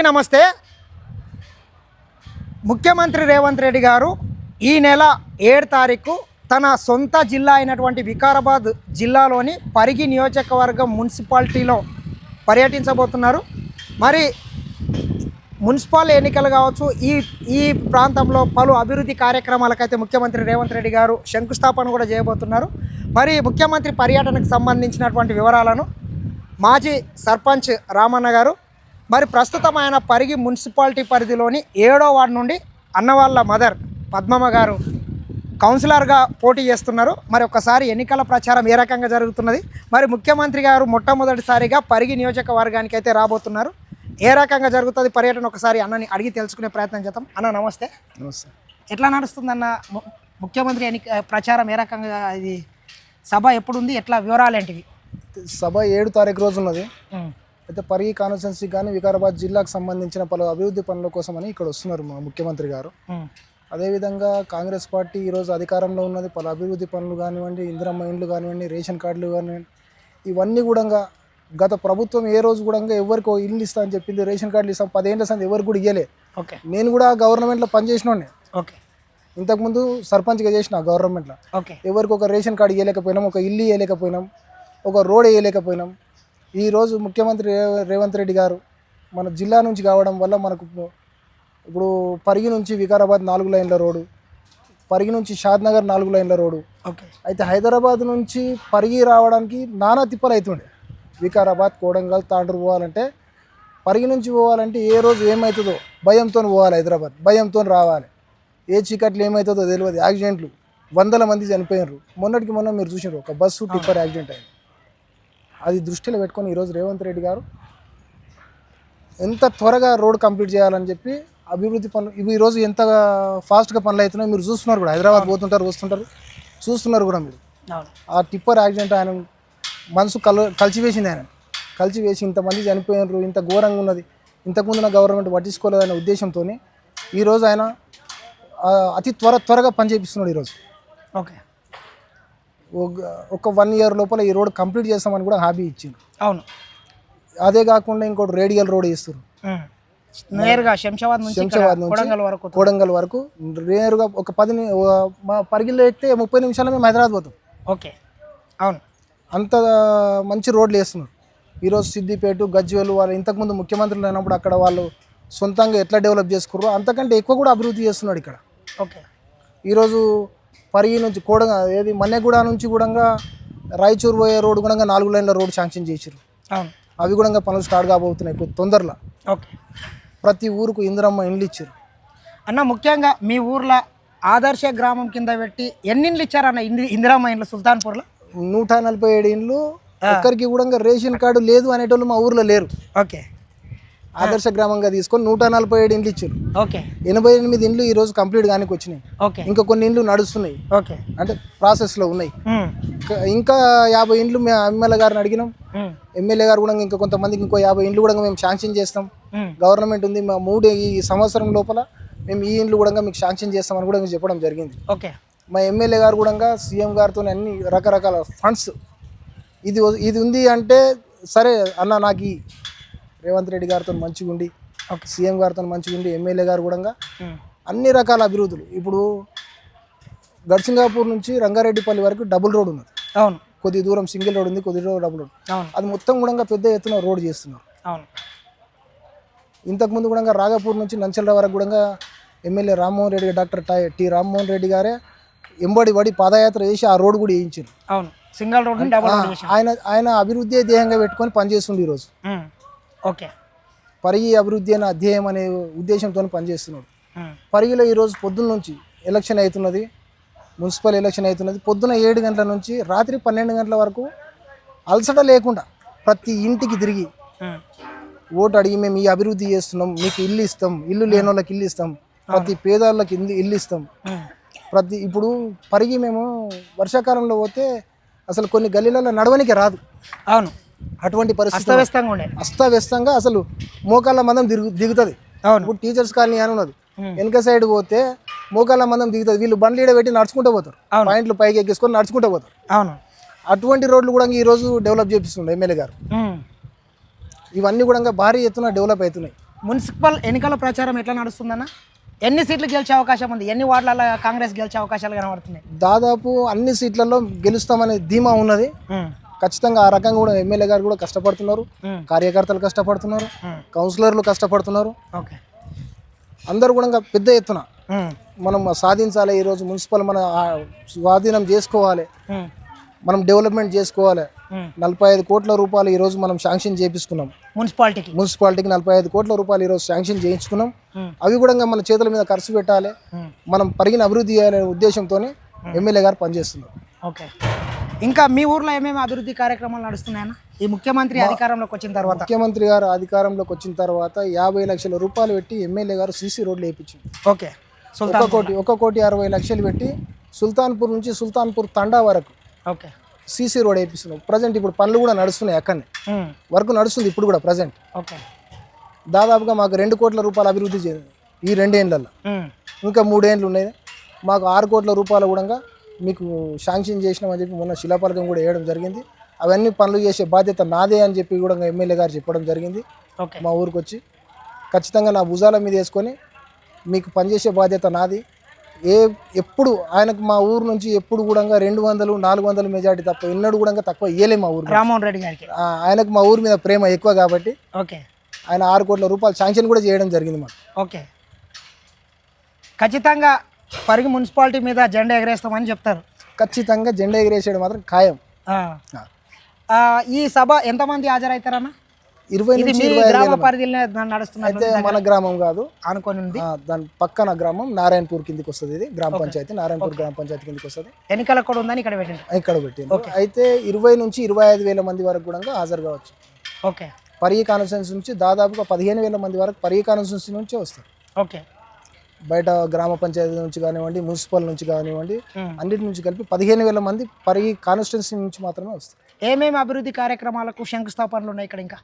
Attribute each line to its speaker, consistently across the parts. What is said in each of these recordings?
Speaker 1: నమస్తే. ముఖ్యమంత్రి రేవంత్ రెడ్డి గారు ఈ నెల 7 తారీఖు తన సొంత జిల్లా అయినటువంటి వికారాబాద్ జిల్లాలోని పరిగి నియోజకవర్గం మున్సిపాలిటీలో పర్యటించబోతున్నారు. మరి మున్సిపల్ ఎన్నికలు కావచ్చు, ఈ ప్రాంతంలో పలు అభివృద్ధి కార్యక్రమాలకైతే ముఖ్యమంత్రి రేవంత్ రెడ్డి గారు శంకుస్థాపన కూడా చేయబోతున్నారు. మరి ముఖ్యమంత్రి పర్యటనకు సంబంధించినటువంటి వివరాలను మాజీ సర్పంచ్ రామన్న గారు, మరి ప్రస్తుతం ఆయన పరిగి మున్సిపాలిటీ పరిధిలోని 7వ వార్డు నుండి అన్నవాళ్ళ మదర్ పద్మమ్మ గారు కౌన్సిలర్గా పోటీ చేస్తున్నారు. మరి ఒకసారి ఎన్నికల ప్రచారం ఏ రకంగా జరుగుతున్నది, మరి ముఖ్యమంత్రి గారు మొట్టమొదటిసారిగా పరిగి నియోజకవర్గానికి అయితే రాబోతున్నారు, ఏ రకంగా జరుగుతుంది పర్యటన ఒకసారి అన్నని అడిగి తెలుసుకునే ప్రయత్నం చేద్దాం. అన్న నమస్తే.
Speaker 2: నమస్తే.
Speaker 1: ఎట్లా నడుస్తుందన్న ముఖ్యమంత్రి ప్రచారం ఏ రకంగా, ఇది సభ ఎప్పుడుంది, ఎట్లా వివరాలు ఏంటివి?
Speaker 2: సభ 7 తారీఖు రోజు ఉన్నది. అయితే పరిగి కాన్స్టిట్యున్సీ కానీ వికారాబాద్ జిల్లాకు సంబంధించిన పలు అభివృద్ధి పనుల కోసమని ఇక్కడ వస్తున్నారు మా ముఖ్యమంత్రి గారు. అదేవిధంగా కాంగ్రెస్ పార్టీ ఈరోజు అధికారంలో ఉన్నది. పలు అభివృద్ధి పనులు కానివ్వండి, ఇందిరమ్మ ఇండ్లు కానివ్వండి, రేషన్ కార్డులు కానివ్వండి, ఇవన్నీ కూడా గత ప్రభుత్వం ఏ రోజు కూడా ఎవరికి ఇల్లు ఇస్తా అని చెప్పింది, రేషన్ కార్డులు ఇస్తాం 10 ఏళ్ళ సంది ఎవరికి కూడా ఇవ్వలే.
Speaker 1: ఓకే.
Speaker 2: నేను కూడా గవర్నమెంట్లో పనిచేసినోడే.
Speaker 1: ఓకే.
Speaker 2: ఇంతకుముందు సర్పంచ్గా చేసిన గవర్నమెంట్లో.
Speaker 1: ఓకే.
Speaker 2: ఎవరికి ఒక రేషన్ కార్డు ఇవ్వలేకపోయినాం, ఒక ఇల్లు ఇవ్వలేకపోయినాం, ఒక రోడ్ వేయలేకపోయినాం. ఈరోజు ముఖ్యమంత్రి రేవంత్ రెడ్డి గారు మన జిల్లా నుంచి కావడం వల్ల మనకు ఇప్పుడు పరిగి నుంచి వికారాబాద్ 4 లైన్ల రోడ్డు, పరిగి నుంచి షాద్నగర్ 4 లైన్ల రోడ్డు.
Speaker 1: ఓకే.
Speaker 2: అయితే హైదరాబాద్ నుంచి పరిగి రావడానికి నానా తిప్పలు అవుతుండే. వికారాబాద్, కోడంగల్, తాండూరు పోవాలంటే, పరిగి నుంచి పోవాలంటే ఏ రోజు ఏమవుతుందో భయంతో పోవాలి. హైదరాబాద్ భయంతో రావాలి. ఏ చీకట్లు ఏమవుతుందో తెలియదు. యాక్సిడెంట్లు 100 మంది చనిపోయినారు. మొన్నటికి మొన్న మీరు చూసినారు, ఒక బస్సు టిప్పర్ యాక్సిడెంట్ అయింది. అది దృష్టిలో పెట్టుకొని ఈరోజు రేవంత్ రెడ్డి గారు ఎంత త్వరగా రోడ్ కంప్లీట్ చేయాలని చెప్పి అభివృద్ధి పనులు ఇవి ఈరోజు ఎంత ఫాస్ట్గా పనులు అవుతున్నాయి మీరు చూస్తున్నారు కూడా. హైదరాబాద్ పోతుంటారు, వస్తుంటారు, చూస్తున్నారు కూడా మీరు. ఆ టిప్పర్ యాక్సిడెంట్ ఆయన మనసు కలిసివేసింది. ఆయన కలిసివేసి ఇంతమంది చనిపోయినారు, ఇంత ఘోరంగా ఉన్నది, ఇంతకుముందు గవర్నమెంట్ పట్టించుకోలేదనే ఉద్దేశంతో ఈరోజు ఆయన అతి త్వరగా పని చేపిస్తున్నాడు ఈరోజు.
Speaker 1: ఓకే.
Speaker 2: ఒక 1 ఇయర్ లోపల ఈ రోడ్ కంప్లీట్ చేస్తామని కూడా హామీ ఇచ్చింది.
Speaker 1: అవును.
Speaker 2: అదే కాకుండా ఇంకోటి రేడియల్ రోడ్ వేస్తారు
Speaker 1: నేరుగా శంషాబాద్ నుంచి
Speaker 2: కోడంగల్ వరకు నేరుగా ఒక 10 మా పరిగిలో ఎక్కితే 30 నిమిషాలు మేము హైదరాబాద్ పోతాం.
Speaker 1: ఓకే. అవును.
Speaker 2: అంత మంచి రోడ్లు వేస్తున్నారు ఈరోజు. సిద్దిపేట, గజ్వేలు వాళ్ళు ఇంతకుముందు ముఖ్యమంత్రులు అయినప్పుడు అక్కడ వాళ్ళు సొంతంగా ఎట్లా డెవలప్ చేసుకున్నారో అంతకంటే ఎక్కువ కూడా అభివృద్ధి చేస్తున్నాడు ఇక్కడ.
Speaker 1: ఓకే. ఈరోజు
Speaker 2: పరిగి నుంచి ఏది మన్నెగూడ నుంచి కూడా రాయచూరు పోయే రోడ్డు కూడా 4 లైన్ల రోడ్ శాంక్షన్ చేసారు.
Speaker 1: అవును.
Speaker 2: అవి కూడా పనులు స్టార్ట్ కాబోతున్నాయి తొందరలో.
Speaker 1: ఓకే.
Speaker 2: ప్రతి ఊరుకు ఇందిరమ్మ ఇండ్లు ఇచ్చారు.
Speaker 1: అన్న, ముఖ్యంగా మీ ఊర్లో ఆదర్శ గ్రామం కింద పెట్టి ఎన్ని ఇండ్లు ఇచ్చారన్న? ఇందిరమ్మ ఇండ్లు సుల్తాన్పూర్లో
Speaker 2: 147 ఇండ్లు. ఒక్కరికి కూడా రేషన్ కార్డు లేదు అనేటోళ్ళు మా ఊర్లో లేరు.
Speaker 1: ఓకే.
Speaker 2: ఆదర్శ గ్రామంగా తీసుకొని 147 ఇండ్లు ఇచ్చారు.
Speaker 1: ఓకే.
Speaker 2: 88 ఇండ్లు ఈ రోజు కంప్లీట్ గానికి వచ్చినాయి.
Speaker 1: ఓకే.
Speaker 2: ఇంకా కొన్ని ఇండ్లు నడుస్తున్నాయి.
Speaker 1: ఓకే.
Speaker 2: అంటే ప్రాసెస్లో ఉన్నాయి. ఇంకా 50 ఇండ్లు మేము ఎమ్మెల్యే గారిని అడిగినాం. ఎమ్మెల్యే గారు కూడా ఇంకా కొంతమందికి ఇంకో 50 ఇండ్లు కూడా మేము శాంక్షన్ చేస్తాం. గవర్నమెంట్ ఉంది, మా ఈ సంవత్సరం లోపల మేము ఈ ఇండ్లు కూడా మీకు శాంక్షన్ చేస్తామని కూడా మేము చెప్పడం జరిగింది.
Speaker 1: ఓకే.
Speaker 2: మా ఎమ్మెల్యే గారు కూడా సీఎం గారితో అన్ని రకరకాల ఫండ్స్ ఇది ఉంది అంటే, సరే అన్న నాకు రేవంత్ రెడ్డి గారితో మంచిగా ఉండి, సీఎం గారితో మంచిగా ఉండి, ఎమ్మెల్యే గారు కూడా అన్ని రకాల అభివృద్ధులు. ఇప్పుడు గడ్సింగాపూర్ నుంచి రంగారెడ్డిపల్లి వరకు డబుల్ రోడ్ ఉన్నది.
Speaker 1: అవును.
Speaker 2: కొద్ది దూరం సింగిల్ రోడ్ ఉంది, కొద్ది దూరం డబుల్ రోడ్. అది మొత్తం కూడా పెద్ద ఎత్తున రోడ్ చేస్తున్నారు.
Speaker 1: అవును.
Speaker 2: ఇంతకుముందు కూడా రాఘపూర్ నుంచి నంచల వరకు కూడా MLA Rammohan Reddy, doctor T Rammohan Reddy గారే ఎంబడి పాదయాత్ర చేసి ఆ రోడ్ కూడా వేయించారు.
Speaker 1: అవును. Single road.
Speaker 2: ఆయన అభివృద్ధి ధ్యేయంగా పెట్టుకొని పనిచేస్తుండే ఈరోజు.
Speaker 1: ఓకే.
Speaker 2: పరిగి అభివృద్ధి అనే అధ్యాయం అనే ఉద్దేశంతో పనిచేస్తున్నాడు. పరిగిలో ఈరోజు పొద్దున్న నుంచి ఎలక్షన్ అవుతున్నది, మున్సిపల్ ఎలక్షన్ అవుతున్నది. పొద్దున 7 గంటల నుంచి రాత్రి 12 గంటల వరకు అలసట లేకుండా ప్రతి ఇంటికి తిరిగి ఓటు అడిగి మేము ఈ అభివృద్ధి చేస్తున్నాం, మీకు ఇల్లు ఇస్తాం, ఇల్లు లేని వాళ్ళకి ఇల్లు ఇస్తాం, ప్రతి పేదవాళ్ళకి ఇల్లు ఇస్తాం. ఇప్పుడు పరిగి మేము వర్షాకాలంలో పోతే అసలు కొన్ని గల్లీలలో నడవనికి రాదు.
Speaker 1: అవును.
Speaker 2: అటువంటి పరిస్థితి అస్తవ్యస్తంగా అసలు మోకాళ్ళ మందం దిగుతుంది. ఇప్పుడు టీచర్స్ కాలనీ అని ఉన్నది, వెనక సైడ్ పోతే మోకాళ్ళ మందం దిగుతుంది. వీళ్ళు బండ్లు ఈడ పెట్టి నడుచుకుంటూ పోతారు, పాయింట్లు పైకి ఎక్కించుకొని నడుచుకుంటూ పోతారు.
Speaker 1: అవును.
Speaker 2: అటువంటి రోడ్లు కూడా ఈరోజు డెవలప్ చేపిస్తుండే ఎమ్మెల్యే గారు. ఇవన్నీ కూడా భారీ ఎత్తున డెవలప్ అవుతున్నాయి.
Speaker 1: మున్సిపల్ ఎన్నికల ప్రచారం ఎట్లా నడుస్తుందన్న? ఎన్ని సీట్లు గెలిచే అవకాశం ఉంది? ఎన్ని వార్డులలో కాంగ్రెస్ గెలిచే అవకాశాలు కనబడుతున్నాయి?
Speaker 2: దాదాపు అన్ని సీట్లలో గెలుస్తామనే ధీమా ఉన్నది. ఖచ్చితంగా ఆ రకంగా కూడా ఎమ్మెల్యే గారు కూడా కష్టపడుతున్నారు, కార్యకర్తలు కష్టపడుతున్నారు, కౌన్సిలర్లు కష్టపడుతున్నారు.
Speaker 1: ఓకే,
Speaker 2: అందరూ కూడా పెద్ద ఎత్తున మనం సాధించాలి. ఈరోజు మున్సిపల్ మన స్వాధీనం చేసుకోవాలి, మనం డెవలప్మెంట్ చేసుకోవాలి. 45 కోట్ల రూపాయలు ఈరోజు మనం శాంక్షన్ చేయించుకున్నాం. మున్సిపాలిటీకి 45 కోట్ల రూపాయలు ఈరోజు శాంక్షన్ చేయించుకున్నాం. అవి కూడా మన చేతుల మీద ఖర్చు పెట్టాలి, మనం పరిగిన అభివృద్ధి చేయాలనే ఉద్దేశంతో ఎమ్మెల్యే గారు పనిచేస్తున్నారు.
Speaker 1: ఓకే, ఇంకా మీ ఊర్లో ఏమేమి అభివృద్ధి కార్యక్రమాలు నడుస్తున్నాయన్నా ఈ ముఖ్యమంత్రి అధికారంలోకి వచ్చిన తర్వాత?
Speaker 2: ముఖ్యమంత్రి గారు అధికారంలోకి వచ్చిన తర్వాత 50 లక్షల రూపాయలు పెట్టి ఎమ్మెల్యే గారు సీసీ రోడ్లు వేయించారు.
Speaker 1: ఓకే,
Speaker 2: 1,60,00,000 పెట్టి సుల్తాన్పూర్ నుంచి సుల్తాన్పూర్ తండా వరకు
Speaker 1: ఓకే
Speaker 2: సీసీ రోడ్ వేయిస్తున్నాం. ప్రజెంట్ ఇప్పుడు పనులు కూడా నడుస్తున్నాయి, అక్కడనే వర్క్ నడుస్తుంది ఇప్పుడు కూడా ప్రజెంట్.
Speaker 1: ఓకే,
Speaker 2: దాదాపుగా మాకు 2 కోట్ల రూపాయలు అభివృద్ధి ఈ 2 ఏళ్ళల్లో, ఇంకా 3 ఏళ్ళు ఉన్నాయి. మాకు 6 కోట్ల రూపాయలు కూడా మీకు శాంక్షన్ చేసినామని చెప్పి మొన్న శిలాఫలకం కూడా వేయడం జరిగింది. అవన్నీ పనులు చేసే బాధ్యత నాదే అని చెప్పి కూడా ఎమ్మెల్యే గారు చెప్పడం జరిగింది. మా ఊరికి వచ్చి ఖచ్చితంగా నా భుజాల మీద వేసుకొని మీకు పనిచేసే బాధ్యత నాది. ఎప్పుడు ఆయనకు మా ఊరు నుంచి ఎప్పుడు కూడా 200-400 మెజార్టీ తప్ప ఎన్నడూ కూడా తక్కువ ఇయ్యలే మా ఊరు.
Speaker 1: రామ్మోహన్ రెడ్డి గారికి
Speaker 2: ఆయనకు మా ఊరి మీద ప్రేమ ఎక్కువ కాబట్టి
Speaker 1: ఓకే
Speaker 2: ఆయన 6 కోట్ల రూపాయలు శాంక్షన్ కూడా చేయడం జరిగింది మాకు.
Speaker 1: ఓకే, ఖచ్చితంగా పరిగి మున్సిపాలిటీ మీద జెండా ఎగరేస్తామని చెప్తారు.
Speaker 2: ఖచ్చితంగా జెండా ఎగరేసేయడం మాత్రం ఖాయం.
Speaker 1: ఈ సభ ఎంతమంది హాజరవుతారన్న?
Speaker 2: 20 నుంచి 25
Speaker 1: పరిధిలో నడుస్తున్నారు.
Speaker 2: అయితే మన గ్రామం కాదు,
Speaker 1: అనుకోని ఉంది,
Speaker 2: దాని పక్కన గ్రామం నారాయణపూర్ కిందికి వస్తుంది. ఇది గ్రామ పంచాయతీ, నారాయణపూర్ గ్రామ పంచాయతీ కిందికి వస్తుంది.
Speaker 1: ఎన్నికల కూడా ఉందని ఇక్కడ
Speaker 2: పెట్టింది. అయితే 20 నుంచి 25,000 మంది వరకు కూడా హాజరు కావచ్చు.
Speaker 1: ఓకే,
Speaker 2: పరిగి కాన్స్టిట్యున్సీ నుంచి దాదాపుగా 15,000 మంది వరకు పరిగి కాన్స్టిట్యున్సీ నుంచే వస్తారు.
Speaker 1: ఓకే,
Speaker 2: బయట గ్రామ పంచాయతీ నుంచి కానివ్వండి, మున్సిపల్ నుంచి కానివ్వండి, అన్నిటి నుంచి కలిపి 15,000 మంది పరిగి కాన్స్టిట్యున్సీ నుంచి మాత్రమే వస్తారు.
Speaker 1: ఏమేమి అభివృద్ధి కార్యక్రమాలకు శంకుస్థాపనలు ఉన్నాయి ఇక్కడ? ఇంకా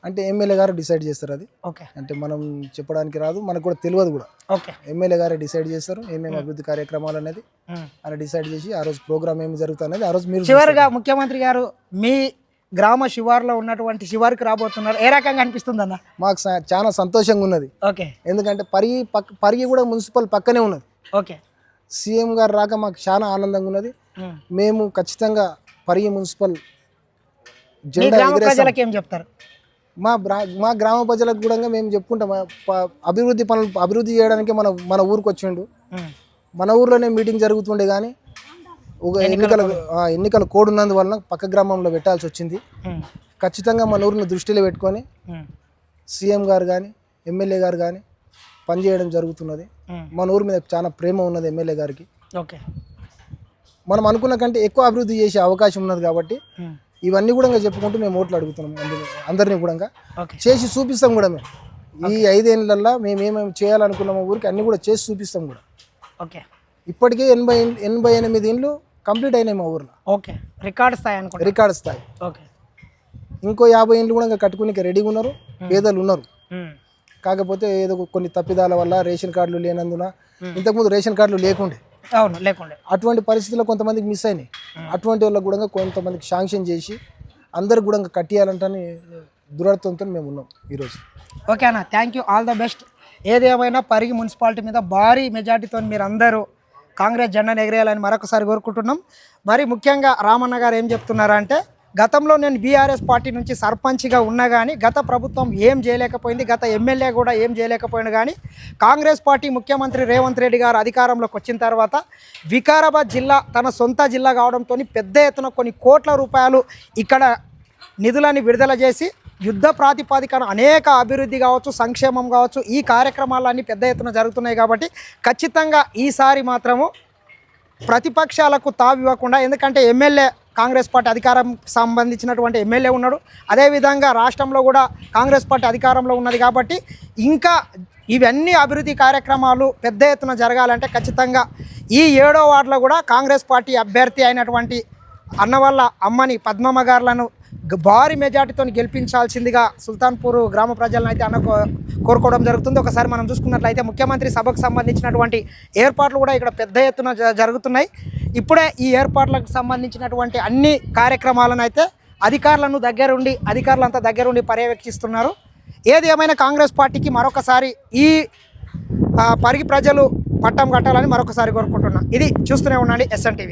Speaker 2: అంటే ఎమ్మెల్యే గారు డిసైడ్ చేస్తారు. అది
Speaker 1: ఓకే,
Speaker 2: అంటే మనం చెప్పడానికి రాదు, మనకు కూడా తెలియదు కూడా.
Speaker 1: ఓకే,
Speaker 2: ఎమ్మెల్యే గారే డిసైడ్ చేస్తారు ఏమేమి అభివృద్ధి కార్యక్రమాలు అనేది. అని డిసైడ్ చేసి ఆ రోజు ప్రోగ్రామ్ ఏమి జరుగుతుంది అనేది ఆ రోజు మీరు.
Speaker 1: చివరిగా ముఖ్యమంత్రి గారు మీ గ్రామ శివారులో ఉన్నటువంటి శివారుకి రాబోతున్నారు, ఏ రకంగా అనిపిస్తుంది అన్న?
Speaker 2: మాకు చాలా సంతోషంగా ఉన్నది.
Speaker 1: ఓకే,
Speaker 2: ఎందుకంటే పరిగి కూడా మున్సిపల్ పక్కనే ఉన్నది.
Speaker 1: ఓకే,
Speaker 2: సీఎం గారు రాక మాకు చాలా ఆనందంగా ఉన్నది. మేము ఖచ్చితంగా పరిగి మున్సిపల్ జెండా
Speaker 1: ప్రజలకు ఏం చెప్తారు?
Speaker 2: మా గ్రామ ప్రజలకు కూడా మేము చెప్పుకుంటాం, అభివృద్ధి చేయడానికి మన ఊరికి వచ్చిండు. మన ఊర్లోనే మీటింగ్ జరుగుతుండే కానీ ఒక ఎన్నికల కోడ్ ఉన్నందువలన పక్క గ్రామంలో పెట్టాల్సి వచ్చింది. ఖచ్చితంగా మన ఊరిని దృష్టిలో పెట్టుకొని సీఎం గారు కానీ ఎమ్మెల్యే గారు కానీ పనిచేయడం జరుగుతున్నది. మన ఊరి మీద చాలా ప్రేమ ఉన్నది ఎమ్మెల్యే గారికి.
Speaker 1: ఓకే,
Speaker 2: మనం అనుకున్న కంటే ఎక్కువ అభివృద్ధి చేసే అవకాశం ఉన్నది కాబట్టి ఇవన్నీ కూడా చెప్పుకుంటూ మేము ఓట్లు అడుగుతున్నాం. అందరినీ కూడా చేసి చూపిస్తాం కూడా. మేము ఈ 5 ఏళ్ళల్లో మేము ఏమేమి చేయాలనుకున్నామో ఊరికి అన్నీ కూడా చేసి చూపిస్తాం కూడా.
Speaker 1: ఓకే,
Speaker 2: ఇప్పటికే 88 ఇండ్లు కంప్లీట్ అయినాయి మా ఊర్లో.
Speaker 1: ఓకే, రికార్డ్ స్థాయి అనుకుంటా.
Speaker 2: రికార్డ్ స్థాయి.
Speaker 1: ఓకే,
Speaker 2: ఇంకో 50 ఇండ్లు కూడా కట్టుకుని రెడీగా ఉన్నారు, పేదలు ఉన్నారు. కాకపోతే ఏదో కొన్ని తప్పిదాల వల్ల రేషన్ కార్డులు లేనందున, ఇంతకుముందు రేషన్ కార్డులు లేకుండే, అటువంటి పరిస్థితుల్లో కొంతమందికి మిస్ అయినాయి. అటువంటి వాళ్ళకి కూడా కొంతమందికి శాంక్షన్ చేసి అందరికి కూడా కట్టియాలంటని దురర్థంతో మేము ఉన్నాం ఈరోజు.
Speaker 1: ఓకే అన్న, thank you, all the best. ఏదేమైనా పరిగి మున్సిపాలిటీ మీద భారీ మెజార్టీతో మీరు అందరూ కాంగ్రెస్ జెండాను ఎగరేయాలని మరొకసారి కోరుకుంటున్నాం. మరి ముఖ్యంగా రామన్న గారు ఏం చెప్తున్నారంటే, గతంలో నేను బీఆర్ఎస్ పార్టీ నుంచి సర్పంచ్గా ఉన్నా కానీ గత ప్రభుత్వం ఏం చేయలేకపోయింది, గత ఎమ్మెల్యే కూడా ఏం చేయలేకపోయింది. కానీ కాంగ్రెస్ పార్టీ ముఖ్యమంత్రి రేవంత్ రెడ్డి గారు అధికారంలోకి వచ్చిన తర్వాత వికారాబాద్ జిల్లా తన సొంత జిల్లా కావడంతో పెద్ద ఎత్తున కొన్ని కోట్ల రూపాయలు ఇక్కడ నిధులని విడుదల చేసి యుద్ధ ప్రాతిపాదికన అనేక అభివృద్ధి కావచ్చు, సంక్షేమం కావచ్చు, ఈ కార్యక్రమాలన్నీ పెద్ద ఎత్తున జరుగుతున్నాయి. కాబట్టి ఖచ్చితంగా ఈసారి మాత్రము ప్రతిపక్షాలకు తావివ్వకుండా, ఎందుకంటే ఎమ్మెల్యే కాంగ్రెస్ పార్టీ అధికారం సంబంధించినటువంటి ఎమ్మెల్యే ఉన్నాడు, అదేవిధంగా రాష్ట్రంలో కూడా కాంగ్రెస్ పార్టీ అధికారంలో ఉన్నది. కాబట్టి ఇంకా ఇవన్నీ అభివృద్ధి కార్యక్రమాలు పెద్ద ఎత్తున జరగాలంటే ఖచ్చితంగా ఈ 7వ వార్డులో కూడా కాంగ్రెస్ పార్టీ అభ్యర్థి అయినటువంటి అన్నవల్ల అమ్మని పద్మమ్మ గారులను భారీ మెజార్టీతో గెలిపించాల్సిందిగా సుల్తాన్పూర్ గ్రామ ప్రజలను అయితే కోరుకోవడం జరుగుతుంది. ఒకసారి మనం చూసుకున్నట్లయితే ముఖ్యమంత్రి సభకు సంబంధించినటువంటి ఏర్పాట్లు కూడా ఇక్కడ పెద్ద ఎత్తున జరుగుతున్నాయి. ఇప్పుడే ఈ ఏర్పాట్లకు సంబంధించినటువంటి అన్ని కార్యక్రమాలను అయితే అధికారులంతా దగ్గరుండి పర్యవేక్షిస్తున్నారు. ఏది ఏమైనా కాంగ్రెస్ పార్టీకి మరొకసారి ఈ పరిగి ప్రజలు పట్టం కట్టాలని మరొకసారి కోరుకుంటున్నా. ఇది చూస్తూనే ఉండండి SN TV.